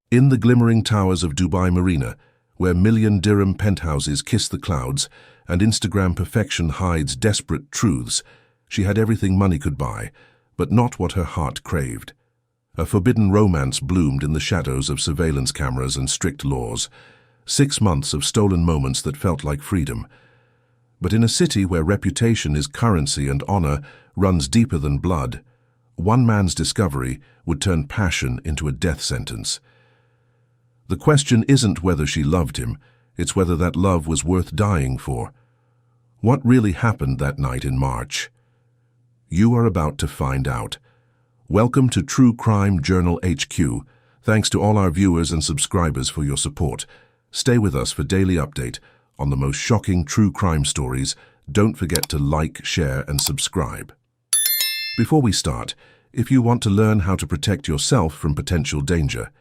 In the glimmering towers of Dubai Marina, where million-dirham penthouses kiss the clouds and Instagram perfection hides desperate truths, she had everything money could buy, but not what her heart craved. A forbidden romance bloomed in the shadows of surveillance cameras and strict laws. 6 months of stolen moments that felt like freedom. But in a city where reputation is currency and honor runs deeper than blood, one man's discovery would turn passion into a death sentence. The question isn't whether she loved him, it's whether that love was worth dying for. What really happened that night in March? You are about to find out. Welcome to True Crime Journal HQ. Thanks to all our viewers and subscribers for your support. Stay with us for daily update on the most shocking true crime stories. Don't forget to like, share, and subscribe. Before we start, if you want to learn how to protect yourself from potential danger,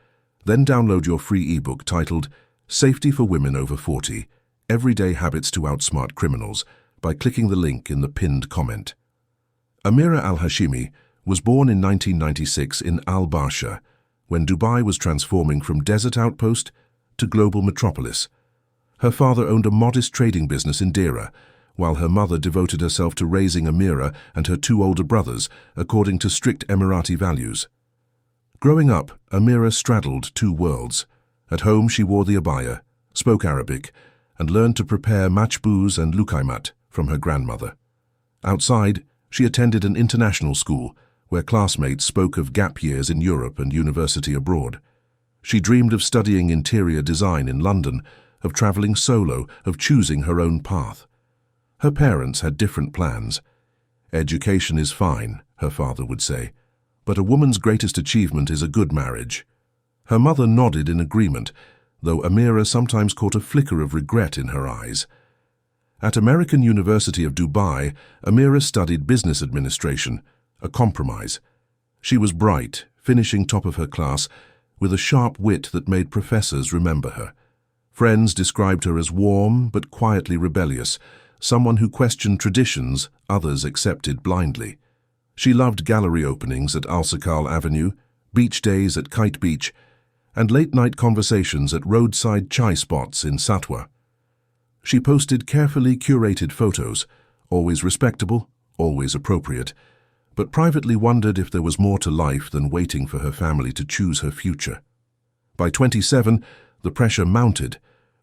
then download your free ebook titled Safety for Women Over 40, Everyday Habits to Outsmart Criminals by clicking the link in the pinned comment. Amira al-Hashimi was born in 1996 in Al-Barsha, when Dubai was transforming from desert outpost to global metropolis. Her father owned a modest trading business in Deira, while her mother devoted herself to raising Amira and her 2 older brothers according to strict Emirati values. Growing up, Amira straddled 2 worlds. At home she wore the abaya, spoke Arabic, and learned to prepare machbouz and lukaimat from her grandmother. Outside, she attended an international school, where classmates spoke of gap years in Europe and university abroad. She dreamed of studying interior design in London, of traveling solo, of choosing her own path. Her parents had different plans. Education is fine, her father would say, but a woman's greatest achievement is a good marriage. Her mother nodded in agreement, though Amira sometimes caught a flicker of regret in her eyes. At American University of Dubai, Amira studied business administration, a compromise. She was bright, finishing top of her class, with a sharp wit that made professors remember her. Friends described her as warm but quietly rebellious, someone who questioned traditions others accepted blindly. She loved gallery openings at Al-Sakal Avenue, beach days at Kite Beach, and late-night conversations at roadside chai spots in Satwa. She posted carefully curated photos, always respectable, always appropriate, but privately wondered if there was more to life than waiting for her family to choose her future. By 27, the pressure mounted.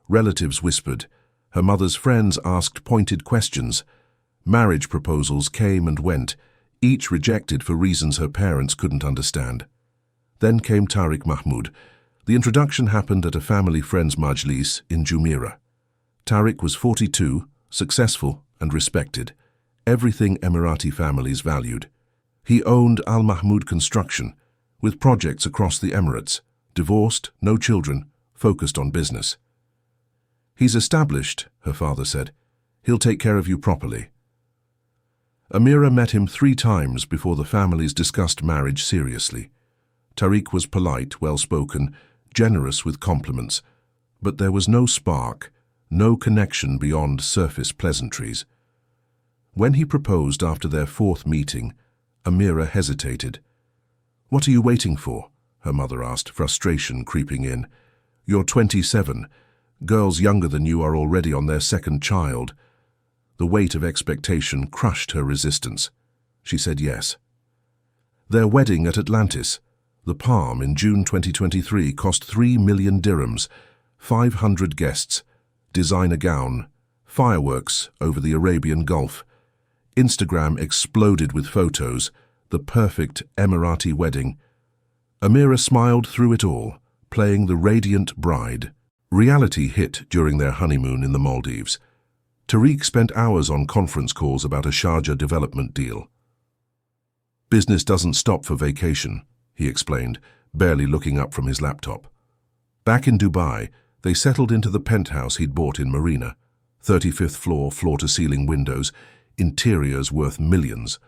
Relatives whispered. Her mother's friends asked pointed questions. Marriage proposals came and went, each rejected for reasons her parents couldn't understand. Then came Tariq Mahmoud. The introduction happened at a family friend's majlis in Jumeirah. Tariq was 42, successful and respected. Everything Emirati families valued. He owned Al Mahmoud Construction, with projects across the Emirates, divorced, no children, focused on business. He's established, her father said. He'll take care of you properly. Amira met him 3 times before the families discussed marriage seriously. Tariq was polite, well-spoken, generous with compliments, but there was no spark, no connection beyond surface pleasantries. When he proposed after their 4th meeting, Amira hesitated. "What are you waiting for?" her mother asked, frustration creeping in. "You're 27. Girls younger than you are already on their 2nd child." The weight of expectation crushed her resistance. She said yes. Their wedding at Atlantis, the Palm, in June 2023 cost 3 million dirhams, 500 guests, designer gown, fireworks over the Arabian Gulf. Instagram exploded with photos, the perfect Emirati wedding. Amira smiled through it all, playing the radiant bride. Reality hit during their honeymoon in the Maldives. Tariq spent hours on conference calls about a Sharjah development deal. "Business doesn't stop for vacation," he explained, barely looking up from his laptop. Back in Dubai, they settled into the penthouse he'd bought in Marina. 35th floor, floor-to-ceiling windows, interiors worth millions.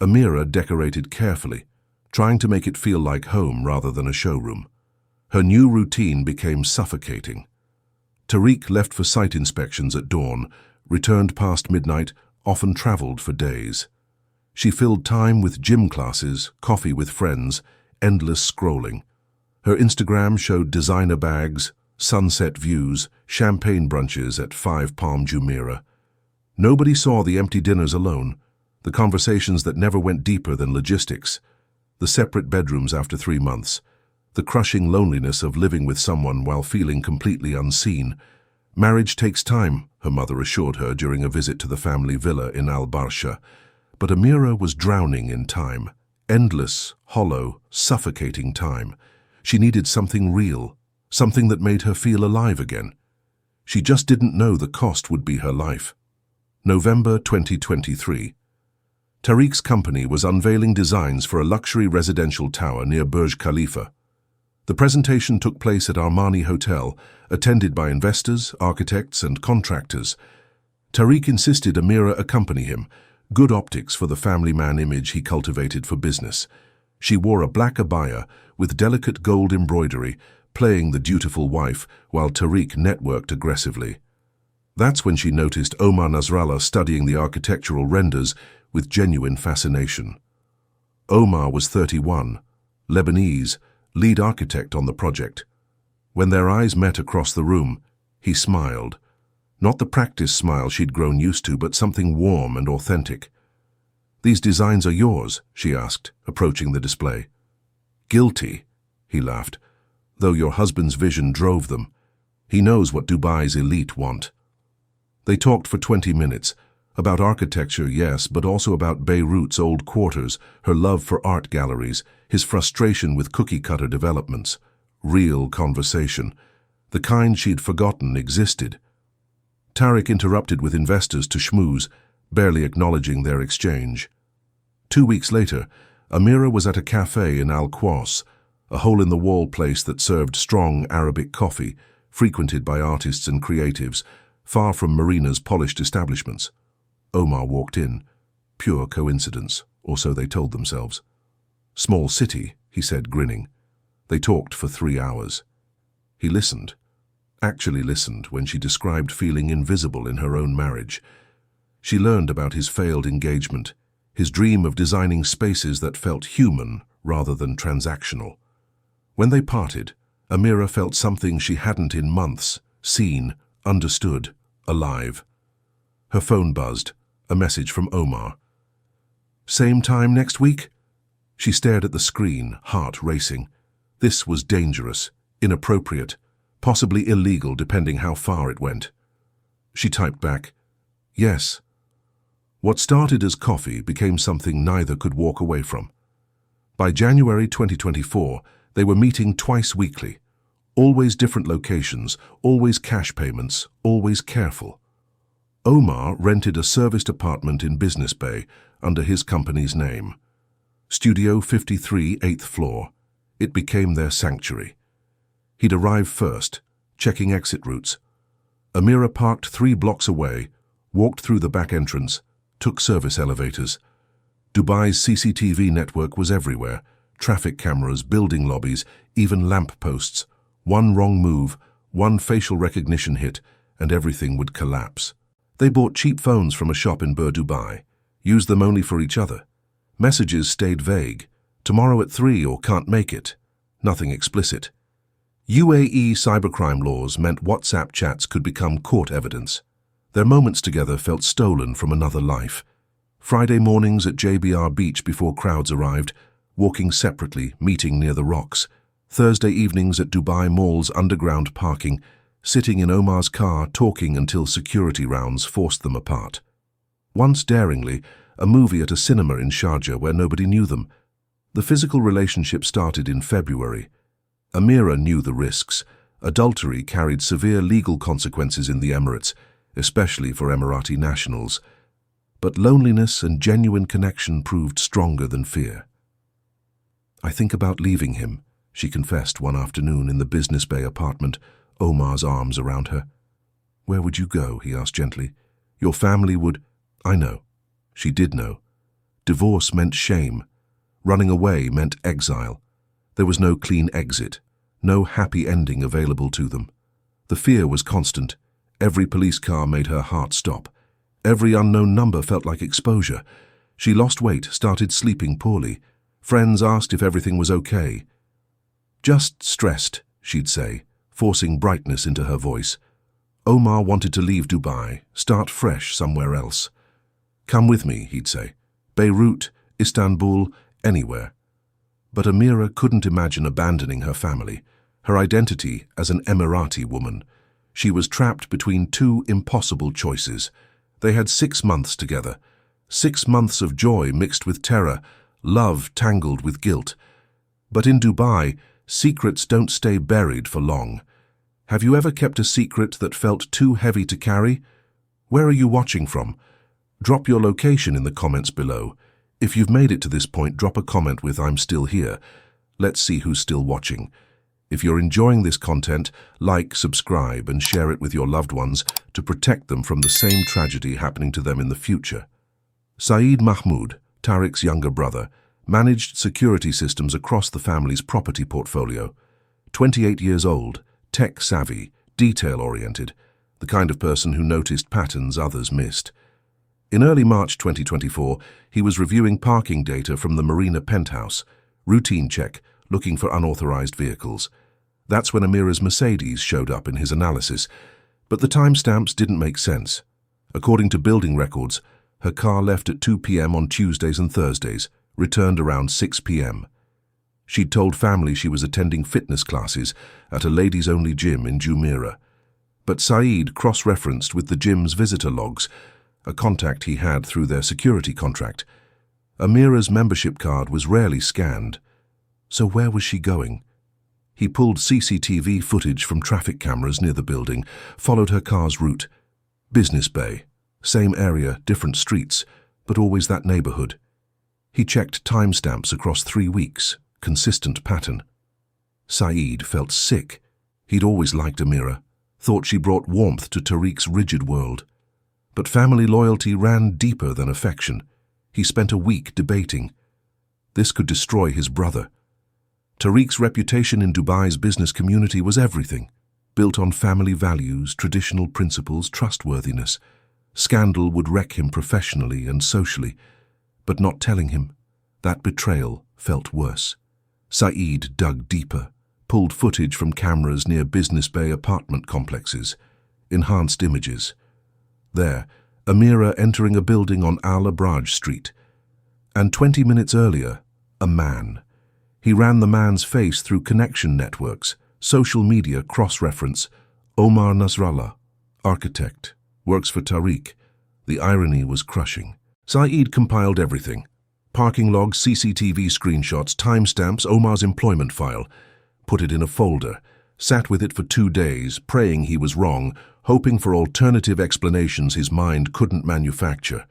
Amira decorated carefully, trying to make it feel like home rather than a showroom. Her new routine became suffocating. Tariq left for site inspections at dawn, returned past midnight, often traveled for days. She filled time with gym classes, coffee with friends, endless scrolling. Her Instagram showed designer bags, sunset views, champagne brunches at 5 Palm Jumeirah. Nobody saw the empty dinners alone, the conversations that never went deeper than logistics, the separate bedrooms after 3 months, the crushing loneliness of living with someone while feeling completely unseen. Marriage takes time, her mother assured her during a visit to the family villa in Al-Barsha. But Amira was drowning in time. Endless, hollow, suffocating time. She needed something real, something that made her feel alive again. She just didn't know the cost would be her life. November 2023. Tariq's company was unveiling designs for a luxury residential tower near Burj Khalifa. The presentation took place at Armani Hotel, attended by investors, architects, and contractors. Tariq insisted Amira accompany him, good optics for the family man image he cultivated for business. She wore a black abaya with delicate gold embroidery, playing the dutiful wife while Tariq networked aggressively. That's when she noticed Omar Nasrallah studying the architectural renders with genuine fascination. Omar was 31, Lebanese, lead architect on the project. When their eyes met across the room, he smiled. Not the practice smile she'd grown used to, but something warm and authentic. "These designs are yours?" she asked, approaching the display. "Guilty," he laughed, "though your husband's vision drove them. He knows what Dubai's elite want." They talked for 20 minutes, about architecture, yes, but also about Beirut's old quarters, her love for art galleries, his frustration with cookie-cutter developments. Real conversation, the kind she'd forgotten existed. Tariq interrupted with investors to schmooze, barely acknowledging their exchange. 2 weeks later, Amira was at a cafe in Al-Quas, a hole-in-the-wall place that served strong Arabic coffee, frequented by artists and creatives, far from Marina's polished establishments. Omar walked in. Pure coincidence, or so they told themselves. "Small city," he said, grinning. They talked for 3 hours. He listened, actually listened, when she described feeling invisible in her own marriage. She learned about his failed engagement, his dream of designing spaces that felt human rather than transactional. When they parted, Amira felt something she hadn't in months, seen, understood, alive. Her phone buzzed, a message from Omar. "Same time next week?" She stared at the screen, heart racing. This was dangerous, inappropriate, possibly illegal depending how far it went. She typed back, "Yes." What started as coffee became something neither could walk away from. By January 2024, they were meeting twice weekly. Always different locations, always cash payments, always careful. Omar rented a serviced apartment in Business Bay under his company's name. Studio 53, 8th floor. It became their sanctuary. He'd arrive first, checking exit routes. Amira parked 3 blocks away, walked through the back entrance, took service elevators. Dubai's CCTV network was everywhere. Traffic cameras, building lobbies, even lamp posts. One wrong move, one facial recognition hit, and everything would collapse. They bought cheap phones from a shop in Dubai, used them only for each other. Messages stayed vague. Tomorrow at 3 or can't make it. Nothing explicit. UAE cybercrime laws meant WhatsApp chats could become court evidence. Their moments together felt stolen from another life. Friday mornings at JBR Beach before crowds arrived, walking separately, meeting near the rocks. Thursday evenings at Dubai Mall's underground parking, sitting in Omar's car, talking until security rounds forced them apart. Once daringly, a movie at a cinema in Sharjah where nobody knew them. The physical relationship started in February. Amira knew the risks. Adultery carried severe legal consequences in the Emirates, especially for Emirati nationals. But loneliness and genuine connection proved stronger than fear. "I think about leaving him," she confessed one afternoon in the Business Bay apartment, Omar's arms around her. "Where would you go?" he asked gently. "Your family would—" "I know." She did know. Divorce meant shame. Running away meant exile. There was no clean exit, no happy ending available to them. The fear was constant. Every police car made her heart stop. Every unknown number felt like exposure. She lost weight, started sleeping poorly. Friends asked if everything was okay. Just stressed, she'd say, forcing brightness into her voice. Omar wanted to leave Dubai, start fresh somewhere else. Come with me, he'd say. Beirut, Istanbul, anywhere. But Amira couldn't imagine abandoning her family, her identity as an Emirati woman. She was trapped between two impossible choices. They had 6 months together. 6 months of joy mixed with terror, love tangled with guilt. But in Dubai, secrets don't stay buried for long. Have you ever kept a secret that felt too heavy to carry? Where are you watching from? Drop your location in the comments below. If you've made it to this point, drop a comment with "I'm still here." Let's see who's still watching. If you're enjoying this content, like, subscribe, and share it with your loved ones to protect them from the same tragedy happening to them in the future. Saeed Mahmoud, Tariq's younger brother, managed security systems across the family's property portfolio. 28 years old, tech-savvy, detail-oriented, the kind of person who noticed patterns others missed. In early March 2024, he was reviewing parking data from the Marina penthouse, routine check, looking for unauthorized vehicles. That's when Amira's Mercedes showed up in his analysis, but the timestamps didn't make sense. According to building records, her car left at 2 p.m. on Tuesdays and Thursdays, returned around 6 p.m. She'd told family she was attending fitness classes at a ladies-only gym in Jumeirah. But Saeed cross-referenced with the gym's visitor logs, a contact he had through their security contract. Amira's membership card was rarely scanned. So where was she going? He pulled CCTV footage from traffic cameras near the building, followed her car's route. Business Bay. Same area, different streets, but always that neighborhood. He checked timestamps across 3 weeks. Consistent pattern. Saeed felt sick. He'd always liked Amira, thought she brought warmth to Tariq's rigid world. But family loyalty ran deeper than affection. He spent a week debating. This could destroy his brother. Tariq's reputation in Dubai's business community was everything, built on family values, traditional principles, trustworthiness. Scandal would wreck him professionally and socially, but not telling him, that betrayal felt worse. Saeed dug deeper, pulled footage from cameras near Business Bay apartment complexes, enhanced images. There, Amira entering a building on Al Abraj Street. And 20 minutes earlier, a man. He ran the man's face through connection networks, social media cross-reference. Omar Nasrallah, architect, works for Tariq. The irony was crushing. Saeed compiled everything. Parking logs, CCTV screenshots, timestamps, Omar's employment file. Put it in a folder. Sat with it for 2 days, praying he was wrong, hoping for alternative explanations his mind couldn't manufacture.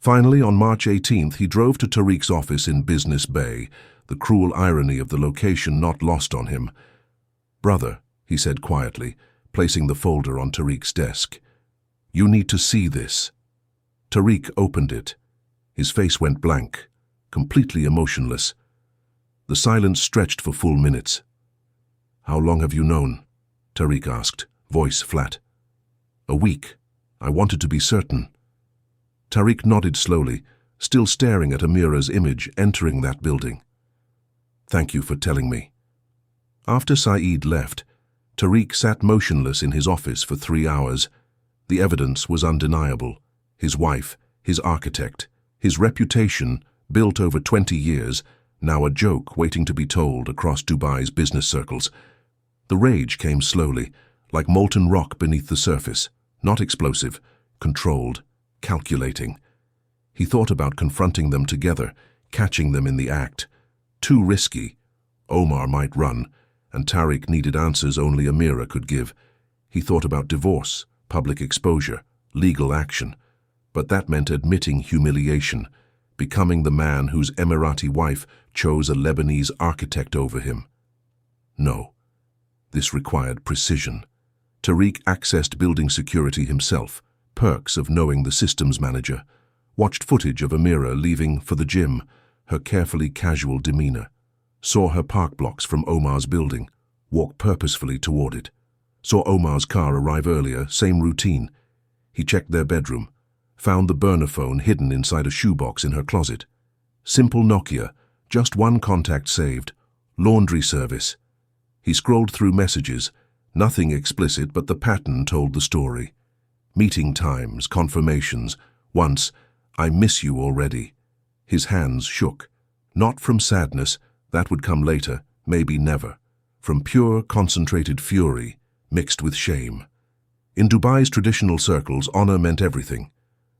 Finally, on March 18th, he drove to Tariq's office in Business Bay, the cruel irony of the location not lost on him. "Brother," he said quietly, placing the folder on Tariq's desk. "You need to see this." Tariq opened it. His face went blank, completely emotionless. The silence stretched for full minutes. "How long have you known?" Tariq asked, voice flat. "A week. I wanted to be certain." Tariq nodded slowly, still staring at Amira's image entering that building. "Thank you for telling me." After Saeed left, Tariq sat motionless in his office for 3 hours. The evidence was undeniable. His wife, his architect, his reputation, built over 20 years, now a joke waiting to be told across Dubai's business circles. The rage came slowly, like molten rock beneath the surface, not explosive, controlled, calculating. He thought about confronting them together, catching them in the act. Too risky. Omar might run, and Tariq needed answers only Amira could give. He thought about divorce, public exposure, legal action. But that meant admitting humiliation, becoming the man whose Emirati wife chose a Lebanese architect over him. No. This required precision. Tariq accessed building security himself, perks of knowing the systems manager, watched footage of Amira leaving for the gym, her carefully casual demeanor, saw her park blocks from Omar's building, walk purposefully toward it, saw Omar's car arrive earlier, same routine. He checked their bedroom, found the burner phone hidden inside a shoebox in her closet. Simple Nokia, just one contact saved, laundry service. He scrolled through messages, nothing explicit, but the pattern told the story. Meeting times, confirmations. Once, "I miss you already." His hands shook. Not from sadness, that would come later, maybe never. From pure, concentrated fury, mixed with shame. In Dubai's traditional circles, honor meant everything.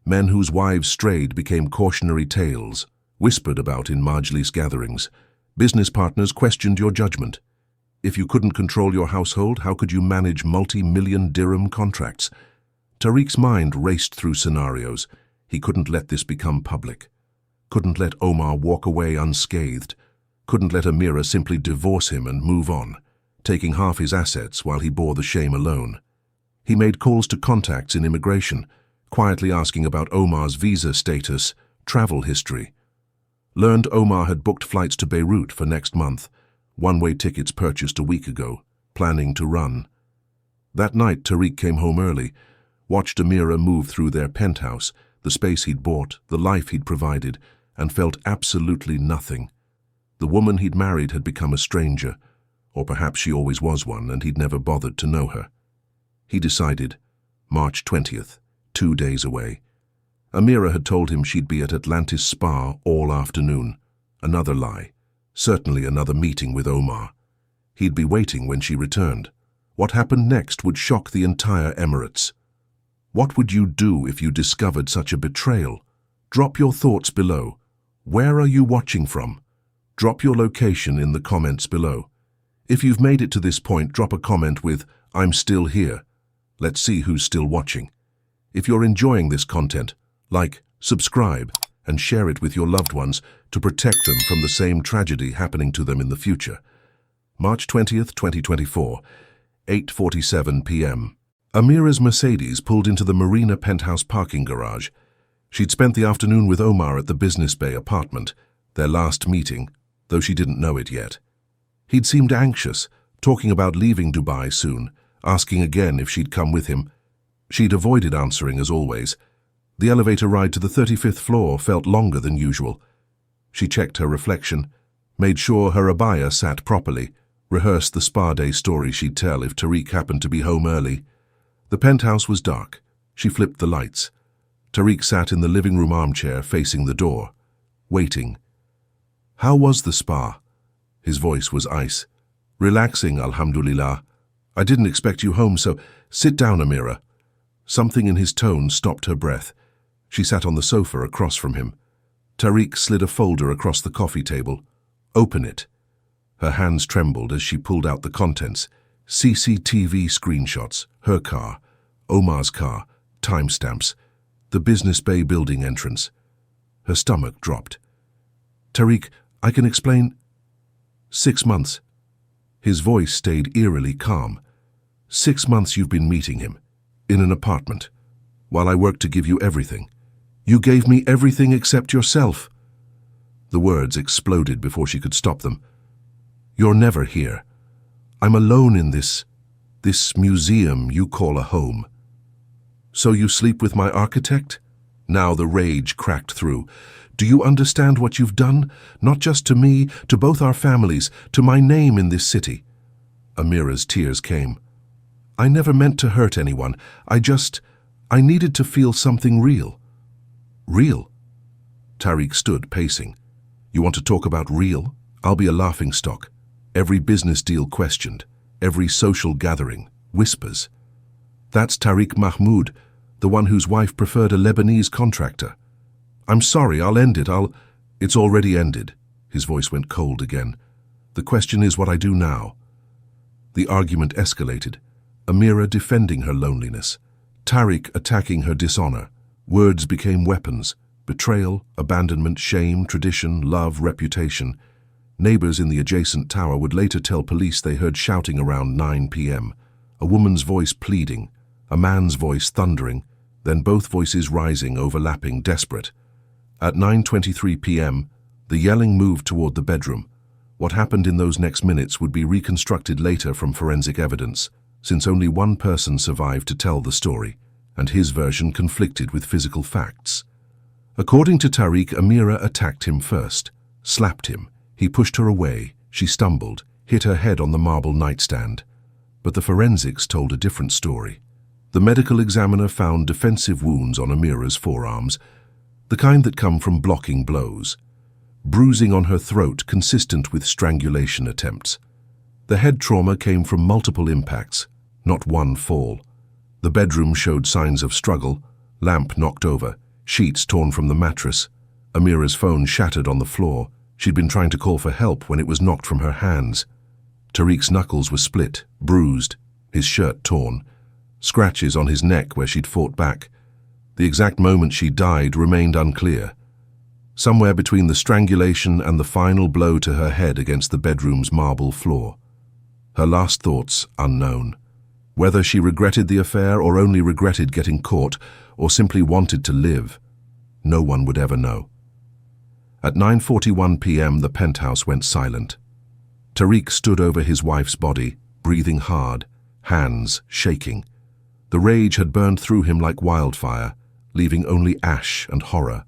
Men whose wives strayed became cautionary tales, whispered about in majlis gatherings. Business partners questioned your judgment. If you couldn't control your household, how could you manage multi-million dirham contracts? Tariq's mind raced through scenarios. He couldn't let this become public. Couldn't let Omar walk away unscathed. Couldn't let Amira simply divorce him and move on, taking half his assets while he bore the shame alone. He made calls to contacts in immigration, quietly asking about Omar's visa status, travel history. Learned Omar had booked flights to Beirut for next month, one-way tickets purchased a week ago, planning to run. That night, Tariq came home early, watched Amira move through their penthouse, the space he'd bought, the life he'd provided, and felt absolutely nothing. The woman he'd married had become a stranger, or perhaps she always was one and he'd never bothered to know her. He decided, March 20th, 2 days away. Amira had told him she'd be at Atlantis Spa all afternoon. Another lie. Certainly another meeting with Omar. He'd be waiting when she returned. What happened next would shock the entire Emirates. What would you do if you discovered such a betrayal? Drop your thoughts below. Where are you watching from? Drop your location in the comments below. If you've made it to this point, drop a comment with, "I'm still here." Let's see who's still watching. If you're enjoying this content, like, subscribe, and share it with your loved ones to protect them from the same tragedy happening to them in the future. March 20th, 2024, 8:47 p.m. Amira's Mercedes pulled into the Marina penthouse parking garage. She'd spent the afternoon with Omar at the Business Bay apartment, their last meeting, though she didn't know it yet. He'd seemed anxious, talking about leaving Dubai soon, asking again if she'd come with him. She'd avoided answering as always. The elevator ride to the 35th floor felt longer than usual. She checked her reflection, made sure her abaya sat properly, rehearsed the spa day story she'd tell if Tariq happened to be home early. The penthouse was dark. She flipped the lights. Tariq sat in the living room armchair facing the door, waiting. "How was the spa?" His voice was ice. "Relaxing, alhamdulillah. I didn't expect you home, so sit down, Amira." Something in his tone stopped her breath. She sat on the sofa across from him. Tariq slid a folder across the coffee table. "Open it." Her hands trembled as she pulled out the contents. CCTV screenshots, her car, Omar's car, timestamps, the Business Bay building entrance. Her stomach dropped. "Tariq, I can explain." 6 months. His voice stayed eerily calm. 6 months you've been meeting him, in an apartment, while I worked to give you everything. You gave me everything except yourself. The words exploded before she could stop them. "You're never here. I'm alone in this museum you call a home." "So you sleep with my architect?" Now the rage cracked through. "Do you understand what you've done? Not just to me, to both our families, to my name in this city." Amira's tears came. "I never meant to hurt anyone. I needed to feel something real." "Real?" Tariq stood, pacing. "You want to talk about real? I'll be a laughingstock. Every business deal questioned, every social gathering, whispers. That's Tariq Mahmoud, the one whose wife preferred a Lebanese contractor. I'm sorry, I'll end it, It's already ended." His voice went cold again. "The question is what I do now." The argument escalated. Amira defending her loneliness. Tariq attacking her dishonor. Words became weapons. Betrayal, abandonment, shame, tradition, love, reputation. Neighbors in the adjacent tower would later tell police they heard shouting around 9 p.m. A woman's voice pleading, a man's voice thundering, then both voices rising, overlapping, desperate. At 9:23 p.m., the yelling moved toward the bedroom. What happened in those next minutes would be reconstructed later from forensic evidence, since only one person survived to tell the story, and his version conflicted with physical facts. According to Tariq, Amira attacked him first, slapped him. He pushed her away. She stumbled. hit her head on the marble nightstand. But the forensics told a different story. The medical examiner found defensive wounds on Amira's forearms, the kind that come from blocking blows. Bruising on her throat consistent with strangulation attempts. The head trauma came from multiple impacts, not one fall. The bedroom showed signs of struggle, lamp knocked over, sheets torn from the mattress. Amira's phone shattered on the floor. She'd been trying to call for help when it was knocked from her hands. Tariq's knuckles were split, bruised, his shirt torn. Scratches on his neck where she'd fought back. The exact moment she died remained unclear. Somewhere between the strangulation and the final blow to her head against the bedroom's marble floor. Her last thoughts unknown. Whether she regretted the affair or only regretted getting caught or simply wanted to live, no one would ever know. At 9:41 p.m. the penthouse went silent. Tariq stood over his wife's body, breathing hard, hands shaking. The rage had burned through him like wildfire, leaving only ash and horror.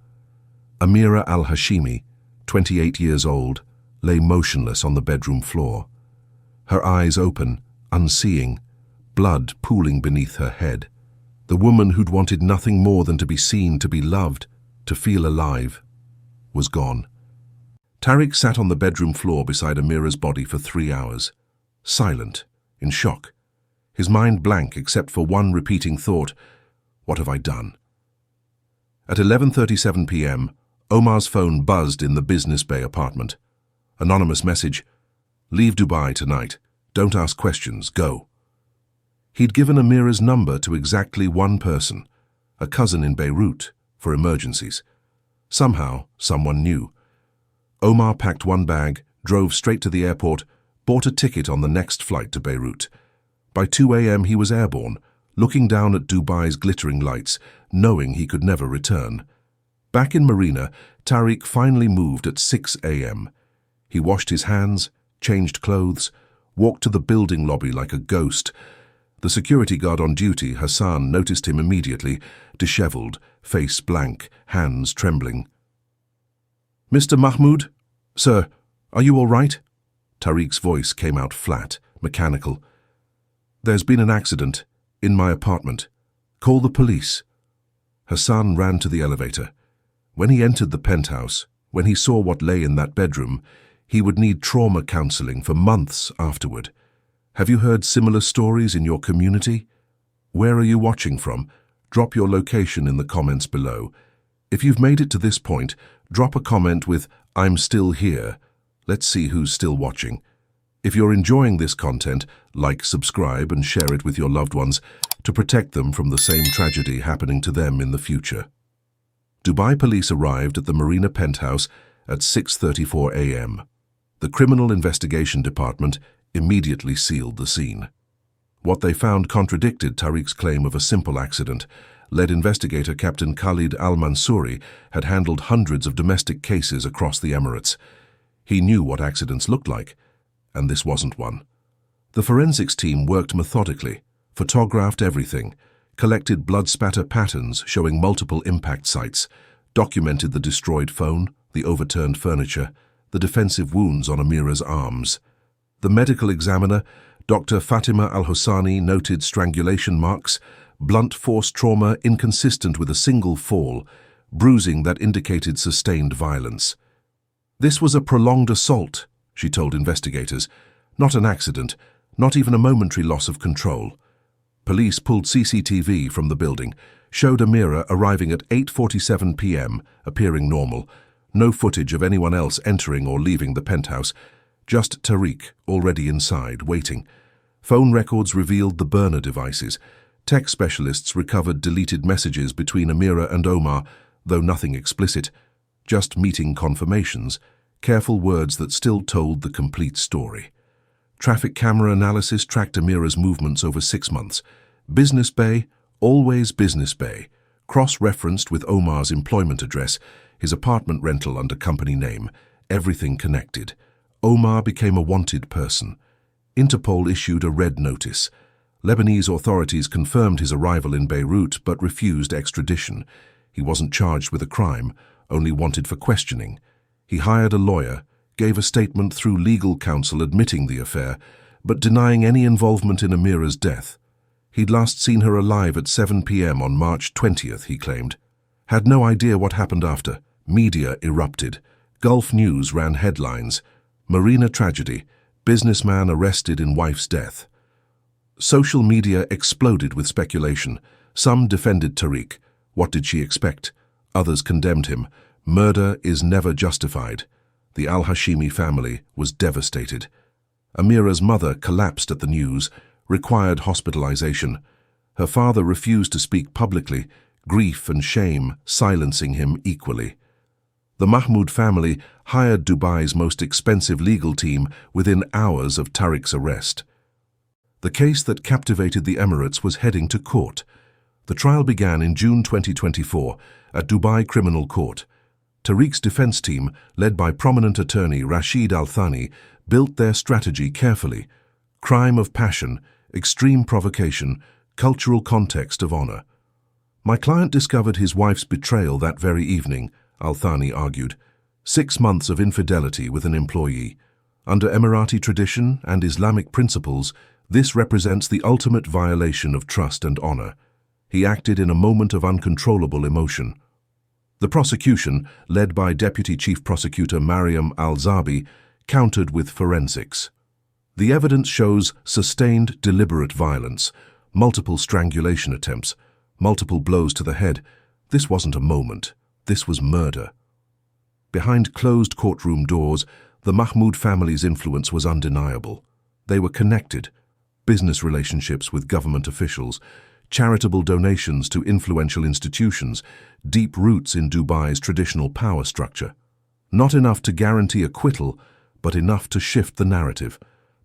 Amira al-Hashimi, 28 years old, lay motionless on the bedroom floor. Her eyes open, unseeing, blood pooling beneath her head. The woman who'd wanted nothing more than to be seen, to be loved, to feel alive, was gone. Tariq sat on the bedroom floor beside Amira's body for 3 hours, silent, in shock. His mind blank except for one repeating thought, what have I done? At 11:37 p.m., Omar's phone buzzed in the Business Bay apartment. Anonymous message, leave Dubai tonight, don't ask questions, go. He'd given Amira's number to exactly one person, a cousin in Beirut, for emergencies. Somehow, someone knew. Omar packed one bag, drove straight to the airport, bought a ticket on the next flight to Beirut. By 2 a.m. he was airborne, looking down at Dubai's glittering lights, knowing he could never return. Back in Marina, Tariq finally moved at 6 a.m. He washed his hands, changed clothes, walked to the building lobby like a ghost. The security guard on duty, Hassan, noticed him immediately, disheveled, face blank, hands trembling. "Mr. Mahmoud? Sir, are you all right?" Tariq's voice came out flat, mechanical. "There's been an accident, in my apartment. Call the police." Hassan ran to the elevator. When he entered the penthouse, when he saw what lay in that bedroom, he would need trauma counseling for months afterward. Have you heard similar stories in your community? Where are you watching from? Drop your location in the comments below. If you've made it to this point, drop a comment with, "I'm still here." Let's see who's still watching. If you're enjoying this content, like, subscribe, and share it with your loved ones to protect them from the same tragedy happening to them in the future. Dubai police arrived at the Marina penthouse at 6:34 a.m. The Criminal Investigation Department immediately sealed the scene. What they found contradicted Tariq's claim of a simple accident. Lead investigator Captain Khalid al-Mansouri had handled hundreds of domestic cases across the Emirates. He knew what accidents looked like, and this wasn't one. The forensics team worked methodically, photographed everything, collected blood spatter patterns showing multiple impact sites, documented the destroyed phone, the overturned furniture, the defensive wounds on Amira's arms. The medical examiner, Dr. Fatima Al-Hossani, noted strangulation marks, blunt force trauma inconsistent with a single fall, bruising that indicated sustained violence. "This was a prolonged assault," she told investigators, "not an accident, not even a momentary loss of control." Police pulled CCTV from the building, showed Amira arriving at 8:47 p.m., appearing normal. No footage of anyone else entering or leaving the penthouse, just Tariq, already inside, waiting. Phone records revealed the burner devices. Tech specialists recovered deleted messages between Amira and Omar, though nothing explicit, just meeting confirmations, careful words that still told the complete story. Traffic camera analysis tracked Amira's movements over 6 months. Business Bay, always Business Bay, cross-referenced with Omar's employment address, his apartment rental under company name, everything connected. Omar became a wanted person. Interpol issued a red notice. Lebanese authorities confirmed his arrival in Beirut but refused extradition. He wasn't charged with a crime, only wanted for questioning. He hired a lawyer, gave a statement through legal counsel admitting the affair, but denying any involvement in Amira's death. He'd last seen her alive at 7 p.m. on March 20th, he claimed. Had no idea what happened after. Media erupted. Gulf News ran headlines. Marina tragedy. Businessman arrested in wife's death. Social media exploded with speculation. Some defended Tariq. What did she expect? Others condemned him. Murder is never justified. The al-Hashimi family was devastated. Amira's mother collapsed at the news, required hospitalization. Her father refused to speak publicly, grief and shame silencing him equally. The Mahmoud family hired Dubai's most expensive legal team within hours of Tariq's arrest. The case that captivated the Emirates was heading to court. The trial began in June 2024 at Dubai Criminal Court. Tariq's defense team, led by prominent attorney Rashid Al-Thani, built their strategy carefully. Crime of passion, extreme provocation, cultural context of honor. My client discovered his wife's betrayal that very evening, Al-Thani argued. 6 months of infidelity with an employee. Under Emirati tradition and Islamic principles, this represents the ultimate violation of trust and honor. He acted in a moment of uncontrollable emotion. The prosecution, led by Deputy Chief Prosecutor Mariam Al-Zabi, countered with forensics. The evidence shows sustained, deliberate violence, multiple strangulation attempts, multiple blows to the head. This wasn't a moment. This was murder. Behind closed courtroom doors, the Mahmoud family's influence was undeniable. They were connected. Business relationships with government officials, charitable donations to influential institutions, deep roots in Dubai's traditional power structure. Not enough to guarantee acquittal, but enough to shift the narrative.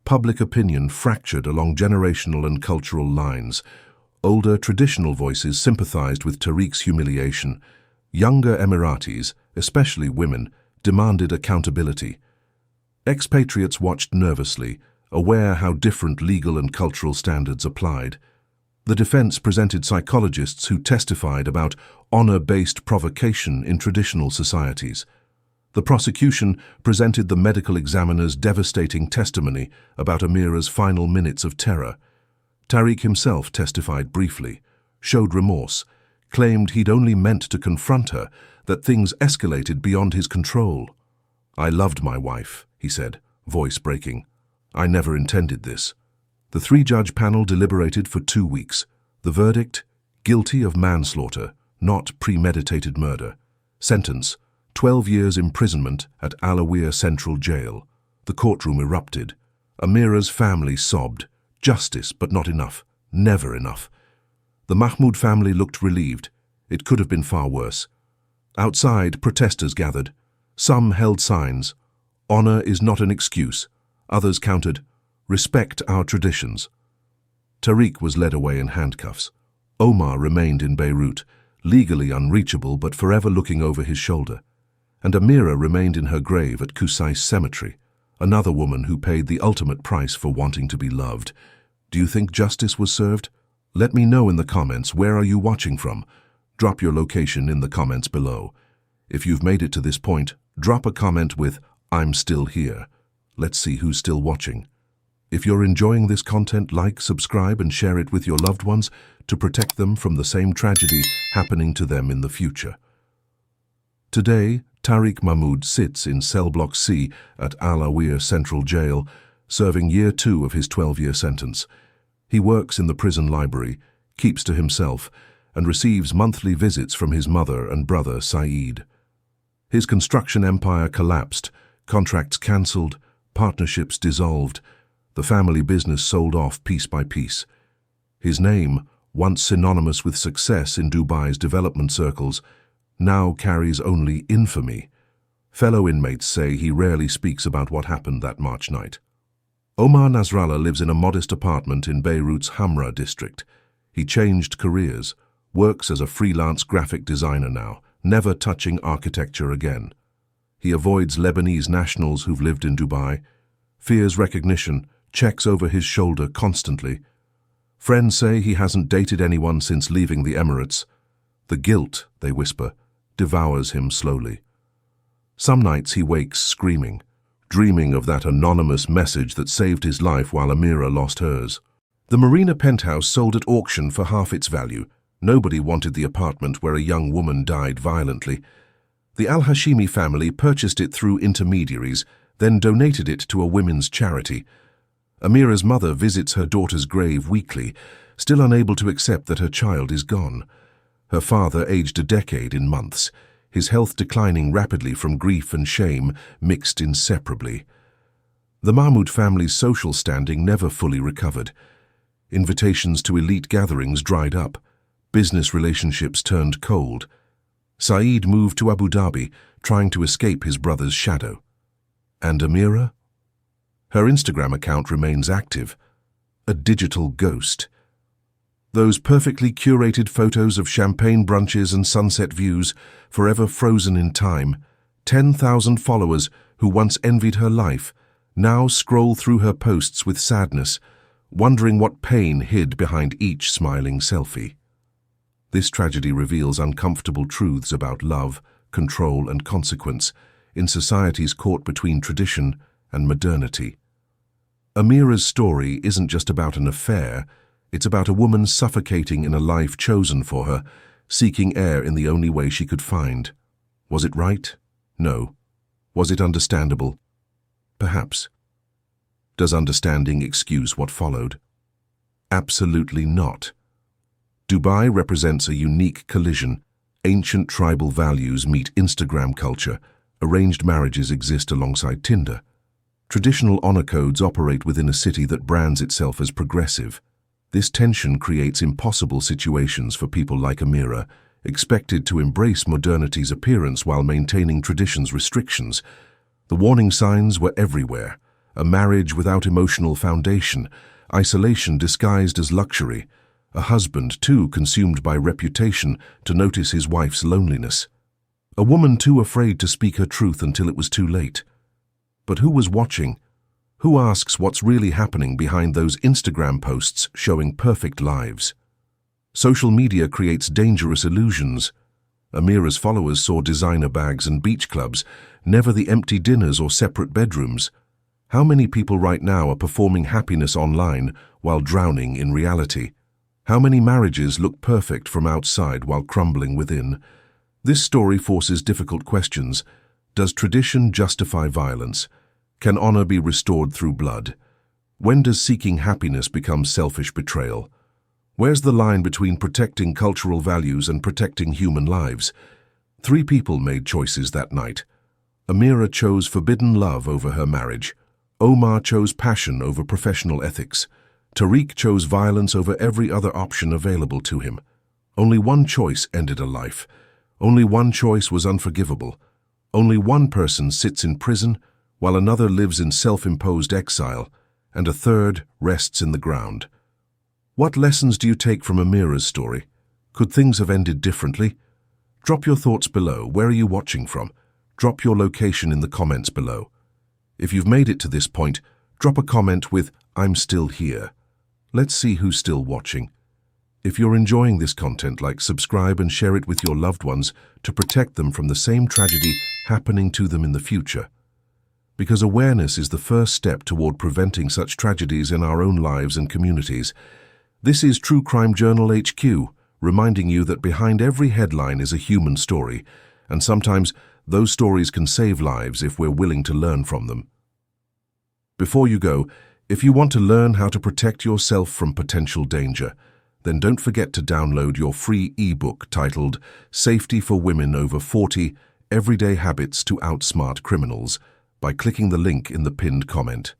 Public opinion fractured along generational and cultural lines. Older, traditional voices sympathized with Tariq's humiliation. Younger Emiratis, especially women, demanded accountability. Expatriates watched nervously, aware how different legal and cultural standards applied. The defense presented psychologists who testified about honor-based provocation in traditional societies. The prosecution presented the medical examiner's devastating testimony about Amira's final minutes of terror. Tariq himself testified briefly, showed remorse, claimed he'd only meant to confront her, that things escalated beyond his control. "I loved my wife," he said, voice breaking. "I never intended this." The 3-judge panel deliberated for 2 weeks. The verdict: guilty of manslaughter, not premeditated murder. Sentence: 12 years imprisonment at Alawiya Central Jail. The courtroom erupted. Amira's family sobbed. Justice, but not enough. Never enough. The Mahmoud family looked relieved. It could have been far worse. Outside, protesters gathered. Some held signs. "Honor is not an excuse." Others countered, "Respect our traditions." Tariq was led away in handcuffs. Omar remained in Beirut, legally unreachable but forever looking over his shoulder. And Amira remained in her grave at Qusais Cemetery, another woman who paid the ultimate price for wanting to be loved. Do you think justice was served? Let me know in the comments, where are you watching from? Drop your location in the comments below. If you've made it to this point, drop a comment with "I'm still here." Let's see who's still watching. If you're enjoying this content, like, subscribe and share it with your loved ones to protect them from the same tragedy happening to them in the future. Today, Tariq Mahmoud sits in cell block C at Alawiya Central Jail, serving year 2 of his 12-year sentence. He works in the prison library, keeps to himself, and receives monthly visits from his mother and brother Saeed. His construction empire collapsed, contracts cancelled, partnerships dissolved, the family business sold off piece by piece. His name, once synonymous with success in Dubai's development circles, now carries only infamy. Fellow inmates say he rarely speaks about what happened that March night. Omar Nasrallah lives in a modest apartment in Beirut's Hamra district. He changed careers, works as a freelance graphic designer now, never touching architecture again. He avoids Lebanese nationals who've lived in Dubai, fears recognition, checks over his shoulder constantly. Friends say he hasn't dated anyone since leaving the Emirates. The guilt, they whisper, devours him slowly. Some nights he wakes screaming, dreaming of that anonymous message that saved his life while Amira lost hers. The Marina penthouse sold at auction for half its value. Nobody wanted the apartment where a young woman died violently. The Al-Hashimi family purchased it through intermediaries, then donated it to a women's charity. Amira's mother visits her daughter's grave weekly, still unable to accept that her child is gone. Her father aged a decade in months, his health declining rapidly from grief and shame mixed inseparably. The Mahmoud family's social standing never fully recovered. Invitations to elite gatherings dried up. Business relationships turned cold. Saeed moved to Abu Dhabi, trying to escape his brother's shadow. And Amira? Her Instagram account remains active, a digital ghost. Those perfectly curated photos of champagne brunches and sunset views, forever frozen in time. 10,000 followers who once envied her life now scroll through her posts with sadness, wondering what pain hid behind each smiling selfie. This tragedy reveals uncomfortable truths about love, control, and consequence in societies caught between tradition and modernity. Amira's story isn't just about an affair, it's about a woman suffocating in a life chosen for her, seeking air in the only way she could find. Was it right? No. Was it understandable? Perhaps. Does understanding excuse what followed? Absolutely not. Dubai represents a unique collision. Ancient tribal values meet Instagram culture. Arranged marriages exist alongside Tinder. Traditional honor codes operate within a city that brands itself as progressive. This tension creates impossible situations for people like Amira, expected to embrace modernity's appearance while maintaining tradition's restrictions. The warning signs were everywhere. A marriage without emotional foundation, isolation disguised as luxury, a husband too consumed by reputation to notice his wife's loneliness, a woman too afraid to speak her truth until it was too late. But who was watching? Who asks what's really happening behind those Instagram posts showing perfect lives? Social media creates dangerous illusions. Amira's followers saw designer bags and beach clubs, never the empty dinners or separate bedrooms. How many people right now are performing happiness online while drowning in reality? How many marriages look perfect from outside while crumbling within? This story forces difficult questions. Does tradition justify violence? Can honor be restored through blood? When does seeking happiness become selfish betrayal? Where's the line between protecting cultural values and protecting human lives? 3 people made choices that night. Amira chose forbidden love over her marriage. Omar chose passion over professional ethics. Tariq chose violence over every other option available to him. Only one choice ended a life. Only one choice was unforgivable. Only one person sits in prison, while another lives in self-imposed exile, and a third rests in the ground. What lessons do you take from Amira's story? Could things have ended differently? Drop your thoughts below. Where are you watching from? Drop your location in the comments below. If you've made it to this point, drop a comment with "I'm still here." Let's see who's still watching. If you're enjoying this content, subscribe and share it with your loved ones to protect them from the same tragedy happening to them in the future. Because awareness is the first step toward preventing such tragedies in our own lives and communities. This is True Crime Journal HQ, reminding you that behind every headline is a human story, and sometimes those stories can save lives if we're willing to learn from them. Before you go, if you want to learn how to protect yourself from potential danger, then don't forget to download your free ebook titled Safety for Women Over 40: Everyday Habits to Outsmart Criminals by clicking the link in the pinned comment.